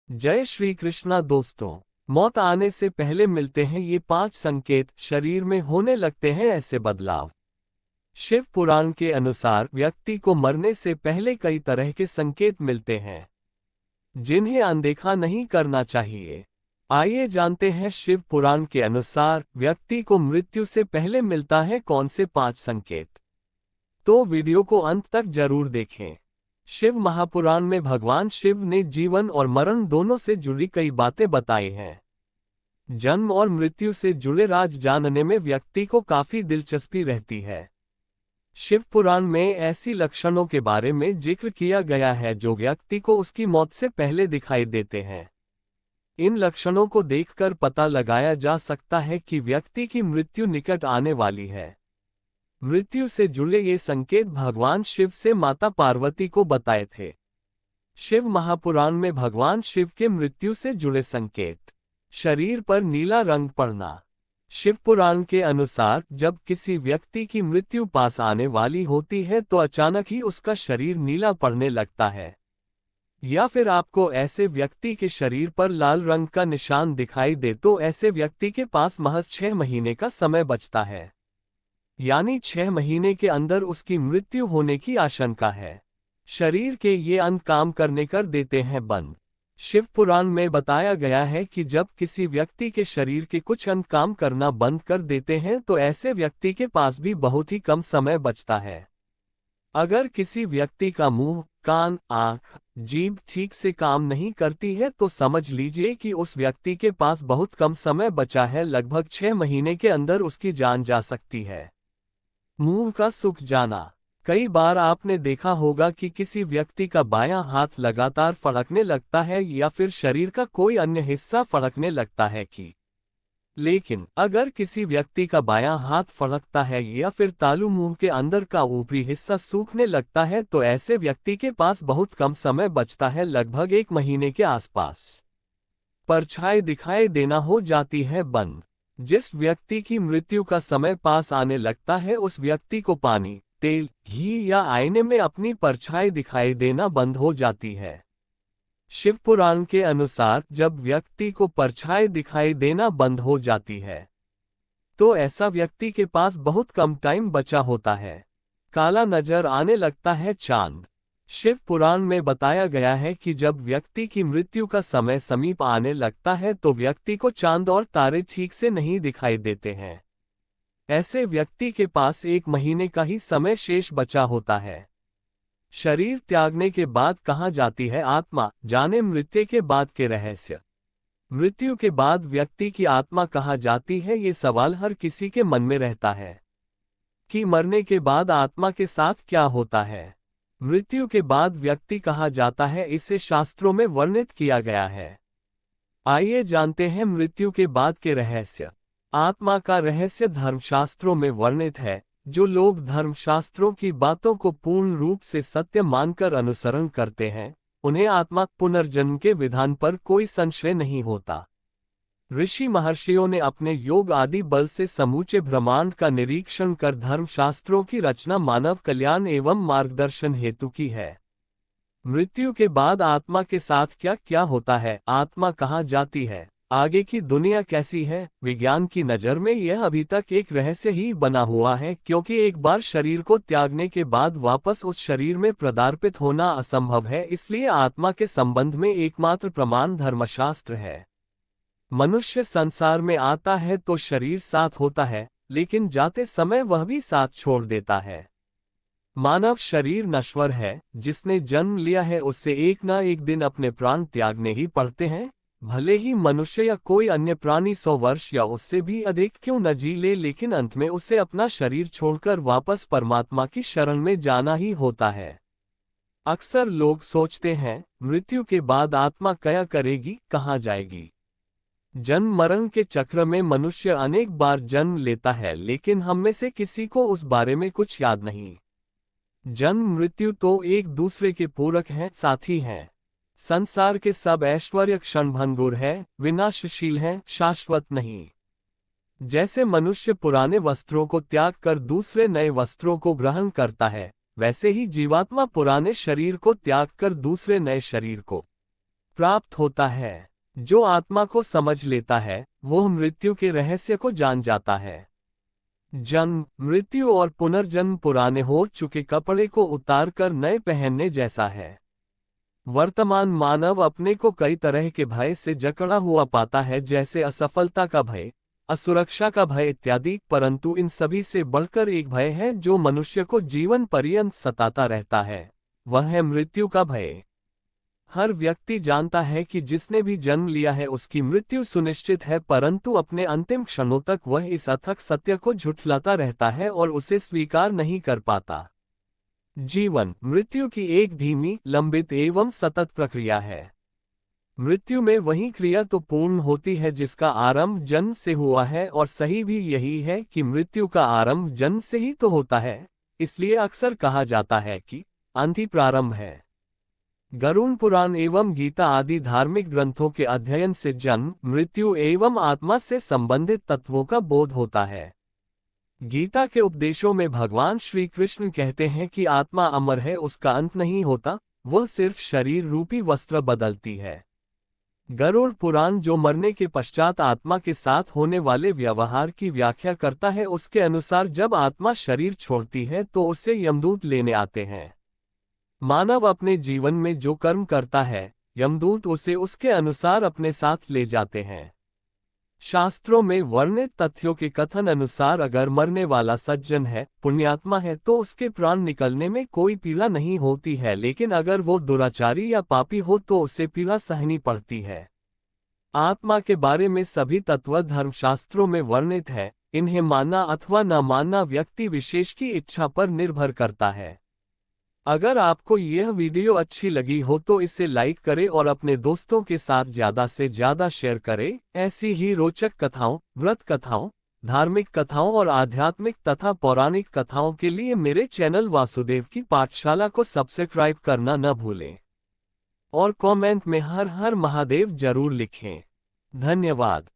जय श्री कृष्णा दोस्तों। मौत आने से पहले मिलते हैं ये 5 संकेत, शरीर में होने लगते हैं ऐसे बदलाव। शिव पुराण के अनुसार व्यक्ति को मरने से पहले कई तरह के संकेत मिलते हैं जिन्हें अनदेखा नहीं करना चाहिए। आइए जानते हैं शिव पुराण के अनुसार व्यक्ति को मृत्यु से पहले मिलता है कौन से 5 संकेत। तो वीडियो को अंत तक जरूर देखें। शिव महापुराण में भगवान शिव ने जीवन और मरण दोनों से जुड़ी कई बातें बताई हैं। जन्म और मृत्यु से जुड़े राज जानने में व्यक्ति को काफी दिलचस्पी रहती है। शिव पुराण में ऐसी लक्षणों के बारे में जिक्र किया गया है जो व्यक्ति को उसकी मौत से पहले दिखाई देते हैं। इन लक्षणों को देखकर पता लगाया जा सकता है कि व्यक्ति की मृत्यु निकट आने वाली है। मृत्यु से जुड़े ये संकेत भगवान शिव से माता पार्वती को बताए थे। शिव महापुराण में भगवान शिव के मृत्यु से जुड़े संकेत। शरीर पर नीला रंग पड़ना। शिव पुराण के अनुसार जब किसी व्यक्ति की मृत्यु पास आने वाली होती है तो अचानक ही उसका शरीर नीला पड़ने लगता है, या फिर आपको ऐसे व्यक्ति के शरीर पर लाल रंग का निशान दिखाई दे तो ऐसे व्यक्ति के पास महज 6 महीने का समय बचता है, यानी 6 महीने के अंदर उसकी मृत्यु होने की आशंका है। शरीर के ये अंग काम करने कर देते हैं बंद। शिव पुराण में बताया गया है कि जब किसी व्यक्ति के शरीर के कुछ अंग काम करना बंद कर देते हैं तो ऐसे व्यक्ति के पास भी बहुत ही कम समय बचता है। अगर किसी व्यक्ति का मुंह, कान, आंख, जीभ ठीक से काम नहीं करती है तो समझ लीजिए कि उस व्यक्ति के पास बहुत कम समय बचा है, लगभग 6 महीने के अंदर उसकी जान जा सकती है। मुंह का सूख जाना। कई बार आपने देखा होगा कि किसी व्यक्ति का बायां हाथ लगातार फड़कने लगता है या फिर शरीर का कोई अन्य हिस्सा फड़कने लगता है लेकिन अगर किसी व्यक्ति का बायां हाथ फड़कता है या फिर तालू मुंह के अंदर का ऊपरी हिस्सा सूखने लगता है तो ऐसे व्यक्ति के पास बहुत कम समय बचता है, लगभग 1 महीने के आसपास। परछाई दिखाई देना हो जाती है बंद। जिस व्यक्ति की मृत्यु का समय पास आने लगता है उस व्यक्ति को पानी, तेल, घी या आईने में अपनी परछाई दिखाई देना बंद हो जाती है। शिव पुराण के अनुसार जब व्यक्ति को परछाई दिखाई देना बंद हो जाती है तो ऐसा व्यक्ति के पास बहुत कम टाइम बचा होता है। काला नजर आने लगता है चांद। शिव पुराण में बताया गया है कि जब व्यक्ति की मृत्यु का समय समीप आने लगता है तो व्यक्ति को चांद और तारे ठीक से नहीं दिखाई देते हैं। ऐसे व्यक्ति के पास 1 महीने का ही समय शेष बचा होता है। शरीर त्यागने के बाद कहाँ जाती है आत्मा, जाने मृत्यु के बाद के रहस्य। मृत्यु के बाद व्यक्ति की आत्मा कहाँ जाती है, ये सवाल हर किसी के मन में रहता है कि मरने के बाद आत्मा के साथ क्या होता है। मृत्यु के बाद व्यक्ति कहाँ जाता है, इसे शास्त्रों में वर्णित किया गया है। आइए जानते हैं मृत्यु के बाद के रहस्य। आत्मा का रहस्य धर्मशास्त्रों में वर्णित है। जो लोग धर्मशास्त्रों की बातों को पूर्ण रूप से सत्य मानकर अनुसरण करते हैं उन्हें आत्मा पुनर्जन्म के विधान पर कोई संशय नहीं होता। ऋषि महर्षियों ने अपने योग आदि बल से समूचे ब्रह्मांड का निरीक्षण कर धर्मशास्त्रों की रचना मानव कल्याण एवं मार्गदर्शन हेतु की है। मृत्यु के बाद आत्मा के साथ क्या क्या होता है, आत्मा कहाँ जाती है, आगे की दुनिया कैसी है, विज्ञान की नज़र में यह अभी तक एक रहस्य ही बना हुआ है, क्योंकि एक बार शरीर को त्यागने के बाद वापस उस शरीर में पदार्पित होना असंभव है। इसलिए आत्मा के संबंध में एकमात्र प्रमाण धर्मशास्त्र है। मनुष्य संसार में आता है तो शरीर साथ होता है, लेकिन जाते समय वह भी साथ छोड़ देता है। मानव शरीर नश्वर है। जिसने जन्म लिया है उससे एक ना एक दिन अपने प्राण त्यागने ही पड़ते हैं। भले ही मनुष्य या कोई अन्य प्राणी 100 वर्ष या उससे भी अधिक क्यों न जी ले, लेकिन अंत में उसे अपना शरीर छोड़कर वापस परमात्मा की शरण में जाना ही होता है। अक्सर लोग सोचते हैं मृत्यु के बाद आत्मा क्या करेगी, कहाँ जाएगी। जन्म मरण के चक्र में मनुष्य अनेक बार जन्म लेता है, लेकिन हम में से किसी को उस बारे में कुछ याद नहीं। जन्म मृत्यु तो एक दूसरे के पूरक हैं, साथी हैं। संसार के सब ऐश्वर्य क्षणभंगुर है, विनाशशील हैं, शाश्वत नहीं। जैसे मनुष्य पुराने वस्त्रों को त्याग कर दूसरे नए वस्त्रों को ग्रहण करता है, वैसे ही जीवात्मा पुराने शरीर को त्याग कर दूसरे नए शरीर को प्राप्त होता है। जो आत्मा को समझ लेता है वह मृत्यु के रहस्य को जान जाता है। जन्म, मृत्यु और पुनर्जन्म पुराने हो चुके कपड़े को उतार कर नए पहनने जैसा है। वर्तमान मानव अपने को कई तरह के भय से जकड़ा हुआ पाता है, जैसे असफलता का भय, असुरक्षा का भय इत्यादि, परंतु इन सभी से बढ़कर एक भय है जो मनुष्य को जीवन पर्यंत सताता रहता है, वह है मृत्यु का भय। हर व्यक्ति जानता है कि जिसने भी जन्म लिया है उसकी मृत्यु सुनिश्चित है, परंतु अपने अंतिम क्षणों तक वह इस अथक सत्य को झुठलाता रहता है और उसे स्वीकार नहीं कर पाता। जीवन मृत्यु की एक धीमी, लंबित एवं सतत प्रक्रिया है। मृत्यु में वही क्रिया तो पूर्ण होती है जिसका आरंभ जन्म से हुआ है, और सही भी यही है कि मृत्यु का आरंभ जन्म से ही तो होता है। इसलिए अक्सर कहा जाता है कि अंत ही प्रारंभ है। गरुड़ पुराण एवं गीता आदि धार्मिक ग्रंथों के अध्ययन से जन्म, मृत्यु एवं आत्मा से संबंधित तत्वों का बोध होता है। गीता के उपदेशों में भगवान श्री कृष्ण कहते हैं कि आत्मा अमर है, उसका अंत नहीं होता, वह सिर्फ शरीर रूपी वस्त्र बदलती है। गरुड़ पुराण जो मरने के पश्चात आत्मा के साथ होने वाले व्यवहार की व्याख्या करता है, उसके अनुसार जब आत्मा शरीर छोड़ती है तो उसे यमदूत लेने आते हैं। मानव अपने जीवन में जो कर्म करता है, यमदूत उसे उसके अनुसार अपने साथ ले जाते हैं। शास्त्रों में वर्णित तथ्यों के कथन अनुसार अगर मरने वाला सज्जन है, पुण्यात्मा है, तो उसके प्राण निकलने में कोई पीड़ा नहीं होती है, लेकिन अगर वो दुराचारी या पापी हो तो उसे पीड़ा सहनी पड़ती है। आत्मा के बारे में सभी तत्व धर्मशास्त्रों में वर्णित है। इन्हें मानना अथवा न मानना व्यक्ति विशेष की इच्छा पर निर्भर करता है। अगर आपको यह वीडियो अच्छी लगी हो तो इसे लाइक करें और अपने दोस्तों के साथ ज़्यादा से ज़्यादा शेयर करें। ऐसी ही रोचक कथाओं, व्रत कथाओं, धार्मिक कथाओं और आध्यात्मिक तथा पौराणिक कथाओं के लिए मेरे चैनल वासुदेव की पाठशाला को सब्सक्राइब करना न भूलें और कमेंट में हर हर महादेव जरूर लिखें। धन्यवाद।